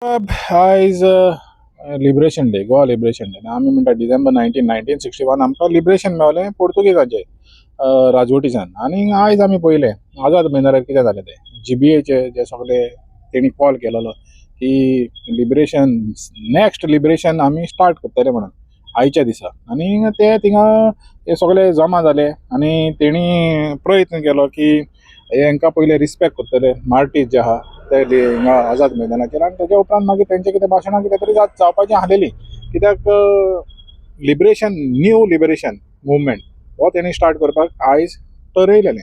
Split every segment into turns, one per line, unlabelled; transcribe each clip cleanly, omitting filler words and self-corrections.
आयज liberation day, Goa liberation day. आमी म्हणटा डिसेंबर 1961 आमकां लिबरेशन मेळ्ळें पोर्तुगेजाचे राजवटीच्यान. आनी आयज आमी पळयलें आझाद मैदानार कितें जालें तें GBAचे जे सगळे तेणी कॉल केलेलो की लिबरेशन नेक्स्ट लिबरेशन आमी स्टार्ट करतले म्हणून आयच्या दिसा. आनी ते थिंगा ते सगळे जमा जाले आनी तेणी प्रयत्न केलो की हांकां पयले रिस्पेक्ट करतले मार्टीज जे आहा ते हिंगा आझाद मैदानाचेर. आनी तेच्या उपरांत मागीर तेंचे कितें भाशणां कितें तरी जावपाचें आसलेली, कित्याक लिबरेशन न्यू लिबरेशन मुवमेंट हो तेणी स्टार्ट करपाक आयज ठरयलेलें.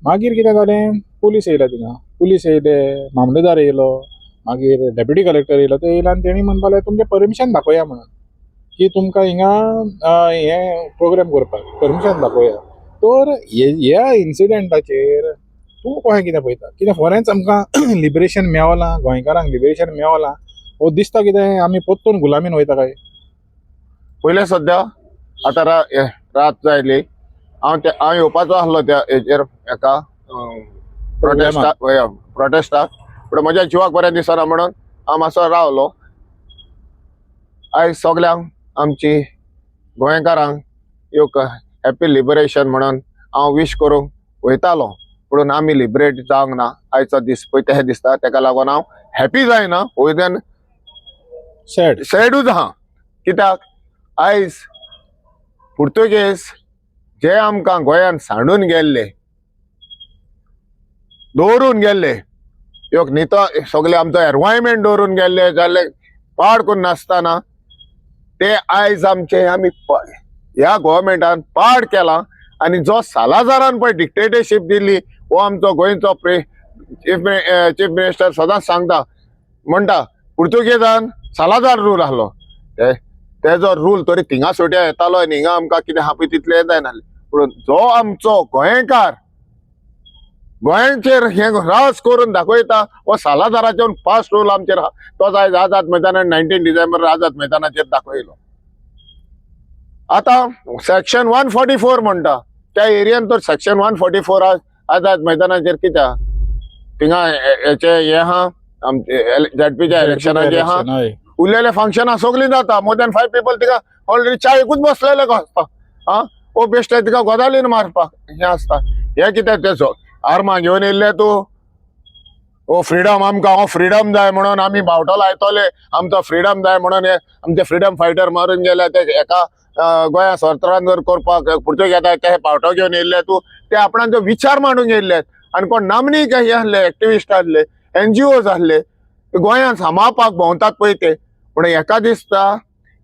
मागीर कितें जालें, पुलीस येयले थिंगा, पुलीस येयले, मामलेदार येयलो, मागीर डेप्युटी कलेक्टर येयलो. ते येयले आनी तेणी म्हणपाक लागले तुमचें परमिशन दाखोवया म्हणून की तुमकां हिंगा हें प्रोग्राम करपाक परमिशन दाखोवया. तर ह्या इन्सिडेंटाचेर तूं कशें कितें पळयता? कित्याक खरेंच आमकां लिबरेशन मेवलां, गोंयकारांक लिबरेशन मेवलां, हो दिसता कितें आमी परतून गुलामीन वयता काय?
पयले सद्या आतां रात जायली, हांव येवपाचो आसलो त्या हेचेर एका प्रोटेस्टाक, पूण म्हज्या जिवाक बरें दिसना म्हणून हांव मातसो रावलो. आयज सगल्यांक आमची गोंयकारांक एक हॅपी लिबरेशन म्हणून हांव विश करूंक वयतालो, पूण आमी लिबरेट जावंक ना. आयचो दीस पळय तें दिसता, तेका लागून हांव हॅपी जायना, वयल्यान सॅडूच आहा. कित्याक आयज पुर्तुगेज जे आमकां गोंयान सांडून गेल्ले, दवरून गेल्ले, एक न्हितो सगळे आमचो एनवायरमेंट दवरून गेल्ले जाल्यार पाड करून नासतना ते आयज आमचे आमी ह्या गव्हर्मेंटान पाड केला. आनी जो सालाजारान पळय डिक्टेटरशीप दिल्ली, हो आमचो गोंयचो चीफ मिनिस्टर सदांच सांगता, म्हणटा पुर्तुगेजान सालाजार रूल आहलो, तेजो रूल तरी थिंगा सोट्या येतालो आनी हिंगा आमकां कितें आहा पळय तितलें जायनासलें. पूण जो आमचो गोंयकार गोंयांचेर हे राज करून दाखयता, हो सालाजाराचो फास्ट रूल आमचेर आहा. तोच आयज आझाद मैदानार 19 डिसेंबर आझाद मैदानाचेर दाखयलो. आतां सेक्शन 144 म्हणटा, त्या एरियान तर सेक्शन 144 आझाद मैदानाचेर कित्याक थिंगा हेचे हे आहा, आमचे ZPच्या इलेक्शनाचे आहा, उरलेले फंक्शनां सगळीं जाता. मोर दॅन 5 पीपल थिंगा ऑलरेडी चायेकूच बसलेले आसता. ओ बेश्टे तिका गोदालीन मारपाक हें आसता. हे कितें तेचो आर्मां घेवन येयल्ले तूं, ओ फ्रीडम आमकां, हो फ्रीडम जाय म्हणून आमी बावटो लायतले, आमचो फ्रीडम जाय म्हणून हे आमचे फ्रीडम फायटर मारून गेले. ते एका गोंया स्वतंत्र करपाक पुर्तुगेजाक ते बावटो घेवन येयल्ले तूं, ते आपणाचो विचार मांडूंक येयल्ले. आनी कोण नामनी हे आहले, एक्टिविस्ट आहले, NGOs आहले, गोंयान सांबाळपाक भोंवतात पळय ते. पूण एका दिसता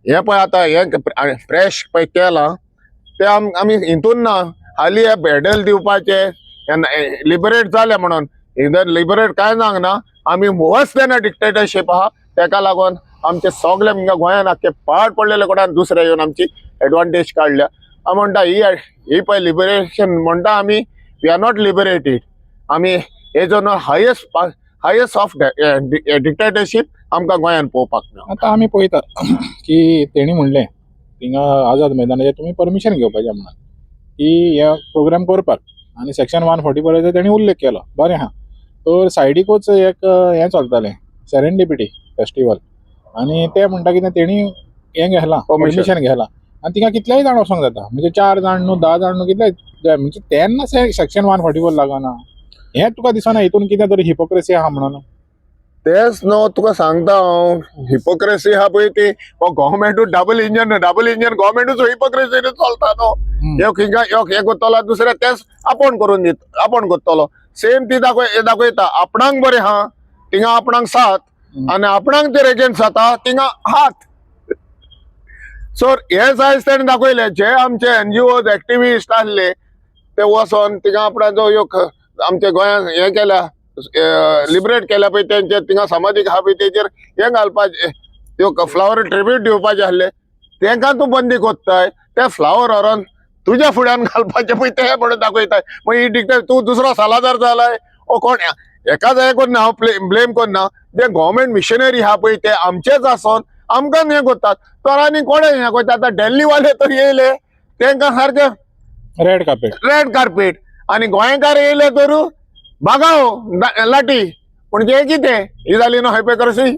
हे पळय आतां हे फ्रेश पळय केलां ते आमी हितून ना, हालीं हे बॅडल दिवपाचे लिबरेट जाले म्हणून. लिबरेट कांय जावंक ना, आमी वर्स देन डिक्टेटरशीप आहा. तेका लागून आमचे सगळे हिंगा गोंयान आख्खे पाड पडलेले कोणान दुसरे येवन आमची एडवांटेज काडल्या. हांव म्हणटा ही पळय लिबरेशन म्हणटा आमी, वी आर नॉट लिबरेटेड. आमी हेजो हायेस्ट ऑफ डिक्टेटरशीप आमकां गोंयान पळोवपाक मेळ्ळा.
आतां आमी पळयता की तेणी म्हणलें थिंगा आझाद मैदानाचेर तुमी परमिशन घेवपाचें म्हणून की हे प्रोग्राम करपाक. आनी सेक्शन 144 तेणी उल्लेख केलो, बरें आहा. तर सायडीकूच एक हें चलतालें सेरेंडिपिटी फेस्टिवल, आनी ते म्हणटा कितें तेणी हें घेतलां, परमिशन घेतलां. आनी थिंगा कितलेय जाण वचोंक जाता, म्हणजे 4 जाण न्हू 10 जाण न्हू कितले जाय. म्हणजे तेन्ना सेक्शन 144 लागना. हें तुका दिसना हितून कितें तरी हिपोक्रेसी आहा म्हणून?
तेच न्हू तुका सांगता हांव, हिपोक्रेसी आहा पळय ती, हो गव्हर्मेंटूच डबल इंजन गव्हर्मेंटूच हिपोक्रेसीन चलता न्हू. एक हिंगा एक हे करतलो, दुसरे तेच आपण करून आपण करतलो. सेम ती दाखयता आपणाक बरें आहा थिंगा आपणाक साथ, आनी आपणाक जर एगेन्स्ट जाता थिंगा हात. सो हेच आयज तेणें दाखयलें, जे आमचे NGOs एक्टिविस्ट आहले ते वचोन थिंगा आपणाचो एक आमच्या गोंयान हें केल्या, लिबरेट केल्या पळय तेंचे थिंगा समाजीक आहा पळय तेचेर हें घालपाचें, त्यो फ्लावर ट्रिब्यूट दिवपाचे आहले, तेंकां तूं बंदी कोत्ताय. ते फ्लावर व्हरोन तुज्या फुड्यान घालपाचे पळय ते म्हणून दाखयताय. मागीर ही डिक्टेटर तूं दुसरो सालादार जालाय. ओ कोण एका जाय कोन्ना, हांव ब्लेम कोन्ना, जे गव्हर्मेंट मिशनरी आहा पळय ते आमचेच आसोन आमकां हें करतात. तर आनी कोणें हें करता? आतां दिल्लीवाले तर येयले, तेंकां सारकें
रेड
कार्पेट आनी गोंयकार येयले तर बागाव लाटी. पूण ते कितें ही जाली न्हू हायपोक्रेसी.